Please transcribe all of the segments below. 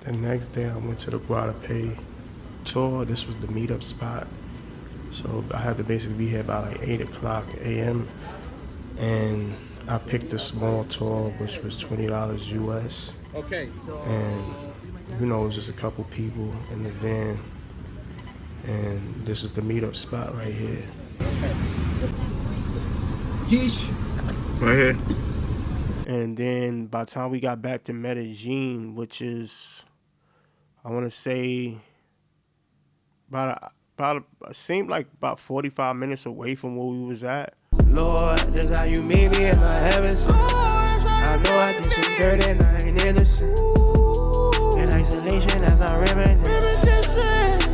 The next day I went to the Guadalupe tour. This was the meetup spot. So I had to basically be here by like 8 o'clock a.m. And I picked a small tour, which was $20 US. Okay. And, you know, it was just a couple people in the van. And this is the meetup spot right here. Kish. Right here. And then by the time we got back to Medellin, which is, I want to say, seemed like about 45 minutes away from where we was at. Lord, that's how you made me in my heavens. I know I did some dirt and I ain't innocent. In isolation as I reminisce.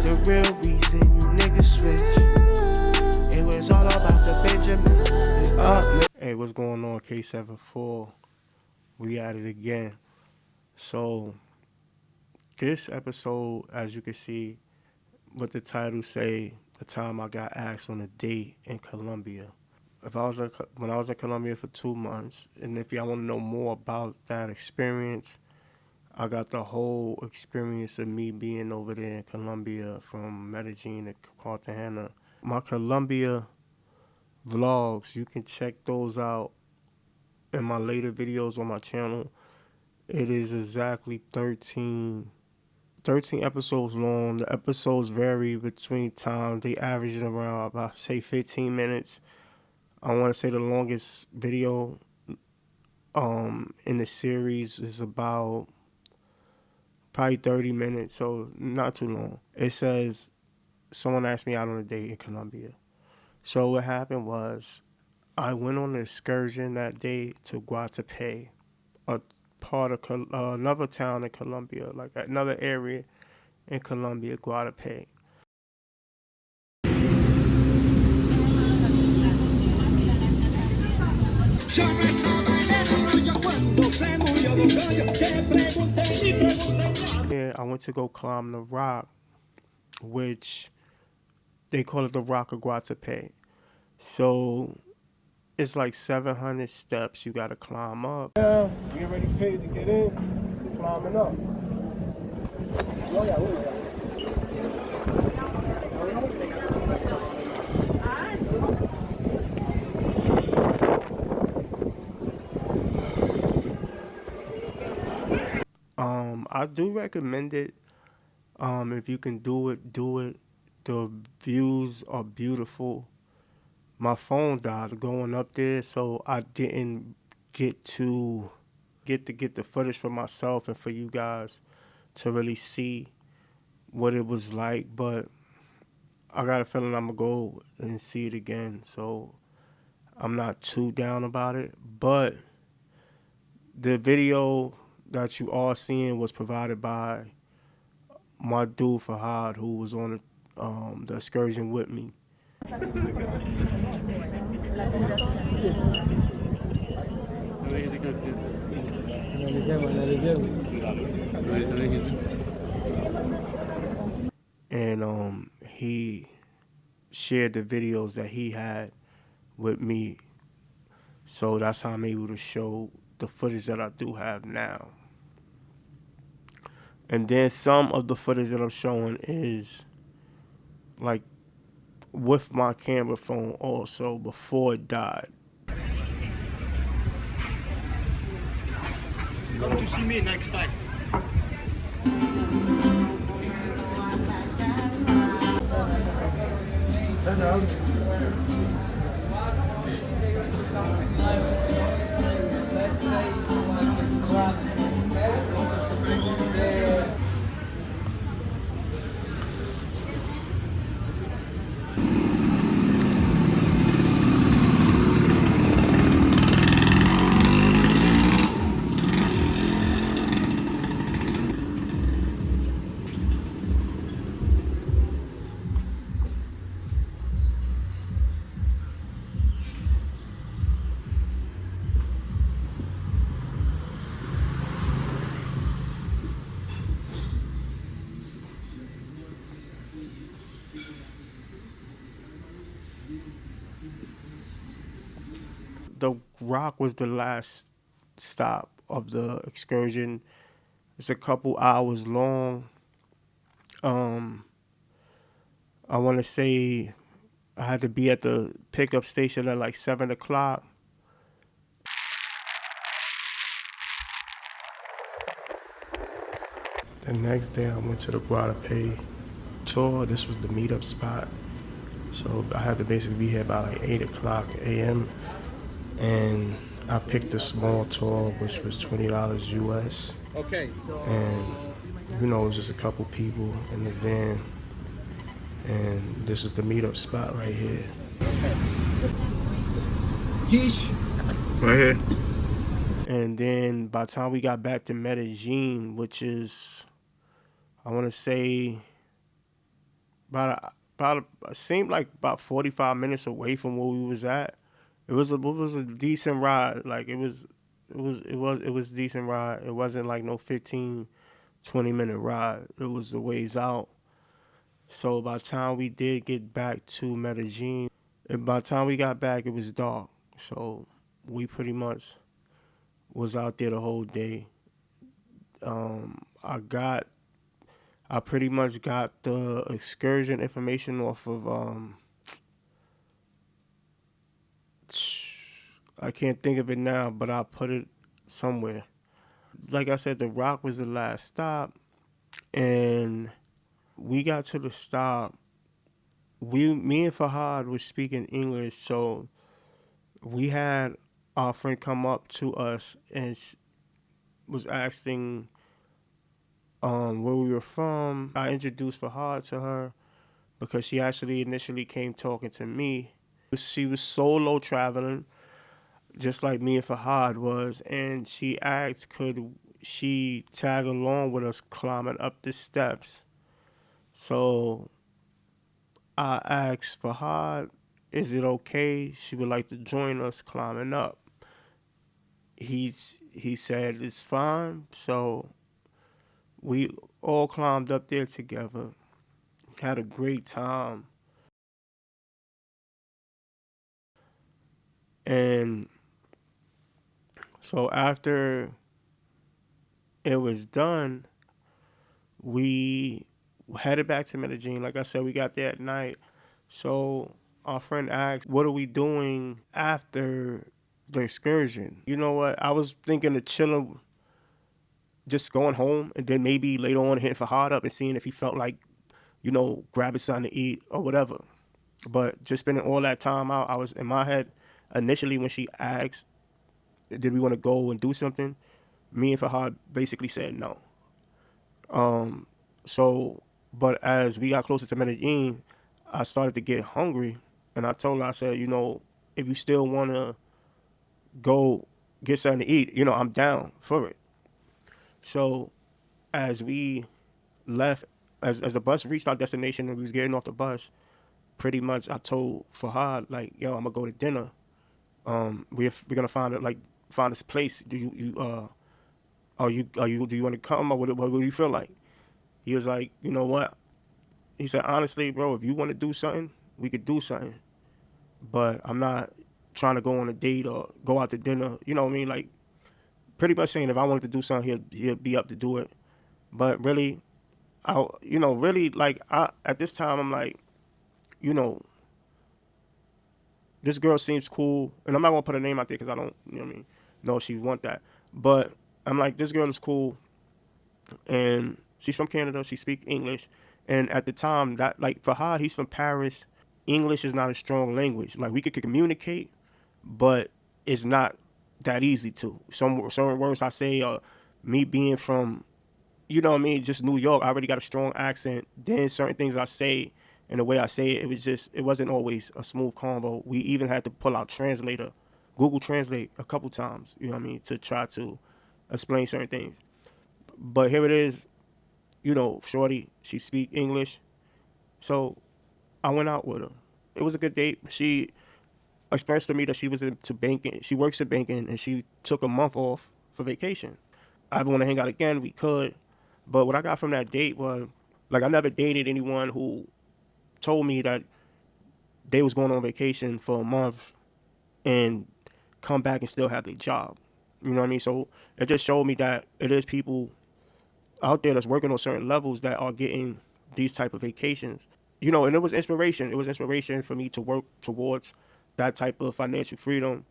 The real reason you niggas switch. It was all about the Benjamin. It's up. Hey, what's going on, K74? We at it again. So, this episode, as you can see, what the title say, the time I got asked on a date in Colombia. When I was in Colombia for 2 months, and if y'all want to know more about that experience, I got the whole experience of me being over there in Colombia from Medellin to Cartagena. My Colombia vlogs, you can check those out in my later videos on my channel. It is exactly 13 episodes long. The episodes vary between time. They average around about, say, 15 minutes. I want to say the longest video in the series is about probably 30 minutes, so not too long. It says, someone asked me out on a date in Colombia. So what happened was, I went on an excursion that day to Guadalupe, a part of another town in Colombia, like another area in Colombia, Guadalupe. Yeah, I went to go climb the rock, which they call it the Rock of Guadalupe. So it's like 700 steps you gotta climb up. Yeah, we already paid to get in. We're climbing up. I do recommend it. If you can do it, do it. The views are beautiful. My phone died going up there, so I didn't get to get the footage for myself and for you guys to really see what it was like. But I got a feeling I'm gonna go and see it again, so I'm not too down about it. But the video that you all seeing was provided by my dude Fahad, who was on the excursion with me. And he shared the videos that he had with me, so that's how I'm able to show the footage that I do have now. And then some of the footage that I'm showing is like with my camera phone also before it died. Come to see me next time. The rock was the last stop of the excursion. It's a couple hours long. Um, I want to say I had to be at the pickup station at like 7 o'clock. The next day, I went to the Guadalupe tour. This was the meetup spot. So I had to basically be here by like 8 o'clock a.m. And I picked a small tour, which was $20 US. Okay. And it was just a couple people in the van. And this is the meetup spot right here. Kish. Right here. And then by the time we got back to Medellin, which is, I want to say, seemed like about 45 minutes away from where we was at. It was a decent ride. Like it was decent ride. It wasn't like no 15, 20-minute ride. It was a ways out. So by the time we did get back to Medellin, and by the time we got back, it was dark. So we pretty much was out there the whole day. Um, I got, I pretty much got the excursion information off of, I can't think of it now, but I put it somewhere. Like I said, the Rock was the last stop, and we got to the stop. Me and Fahad was speaking English, so we had our friend come up to us and was asking where we were from. I introduced Fahad to her because she actually initially came talking to me. She was solo traveling, just like me and Fahad was, and she asked could she tag along with us climbing up the steps. So I asked Fahad, is it okay? She would like to join us climbing up. He said it's fine. So we all climbed up there together, had a great time, and so after it was done, we headed back to Medellin. Like I said, we got there at night. So our friend asked, what are we doing after the excursion? You know what? I was thinking of chilling, just going home, and then maybe later on hitting Fahad up and seeing if he felt like, grabbing something to eat or whatever. But just spending all that time out, I was in my head initially when she asked, did we want to go and do something? Me and Fahad basically said no. So, but as we got closer to Medellin, I started to get hungry, and I told her, I said, if you still want to go get something to eat, I'm down for it. So, as we left, as the bus reached our destination and we was getting off the bus, pretty much I told Fahad like, yo, I'm gonna go to dinner. We're gonna find this place. Do you do you want to come or what do you feel like? He was like, you know what? He said, honestly, bro, if you want to do something, we could do something. But I'm not trying to go on a date or go out to dinner. You know what I mean? Like, pretty much saying if I wanted to do something, he'll be up to do it. But really, really, like, at this time, I'm like, you know, this girl seems cool. And I'm not going to put her name out there because I don't, you know what I mean, know if she want that. But I'm like, this girl is cool. And she's from Canada. She speaks English. And at the time, that like Fahad, he's from Paris. English is not a strong language. Like we could communicate, but it's not that easy to. Some words I say, me being from, you know what I mean, just New York. I already got a strong accent. Then certain things I say and the way I say it, it wasn't always a smooth convo. We even had to pull out translator, Google Translate a couple times. You know what I mean, to try to explain certain things. But here it is, shorty, she speak English. So I went out with her. It was a good date. She expressed to me that she was into banking. She works in banking, and she took a month off for vacation. I want to hang out again. We could. But what I got from that date was, like, I never dated anyone who told me that they was going on vacation for a month and come back and still have their job. You know what I mean? So it just showed me that it is people out there that's working on certain levels that are getting these type of vacations. You know, and it was inspiration. It was inspiration for me to work towards that type of financial freedom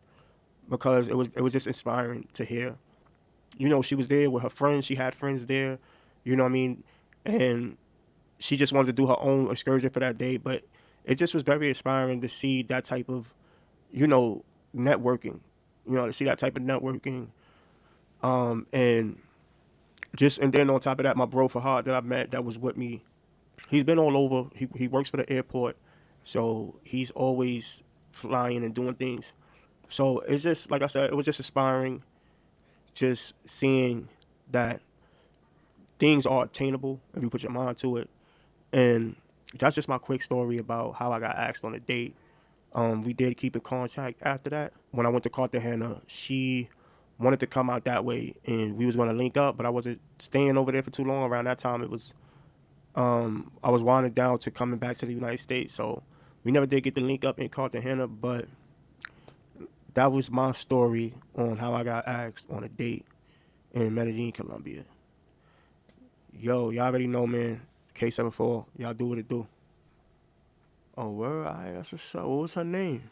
because it was just inspiring to hear. You know, she was there with her friends. She had friends there. You know what I mean? And she just wanted to do her own excursion for that day. But it just was very inspiring to see that type of, you know, networking. You know, to see that type of networking. And and then on top of that, my bro Fahad that I met that was with me, he's been all over. He works for the airport, so he's always flying and doing things. So it's just like I said, it was just inspiring, just seeing that things are attainable if you put your mind to it. And that's just my quick story about how I got asked on a date. We did keep in contact after that. When I went to Cartagena, she wanted to come out that way, and we was going to link up, but I wasn't staying over there for too long. Around that time, I was winding down to coming back to the United States, so we never did get to link up in Cartagena. But that was my story on how I got asked on a date in Medellin, Colombia. Yo, y'all already know, man. K74, y'all do what it do. Oh, word? All right, that's what's up. What was her name?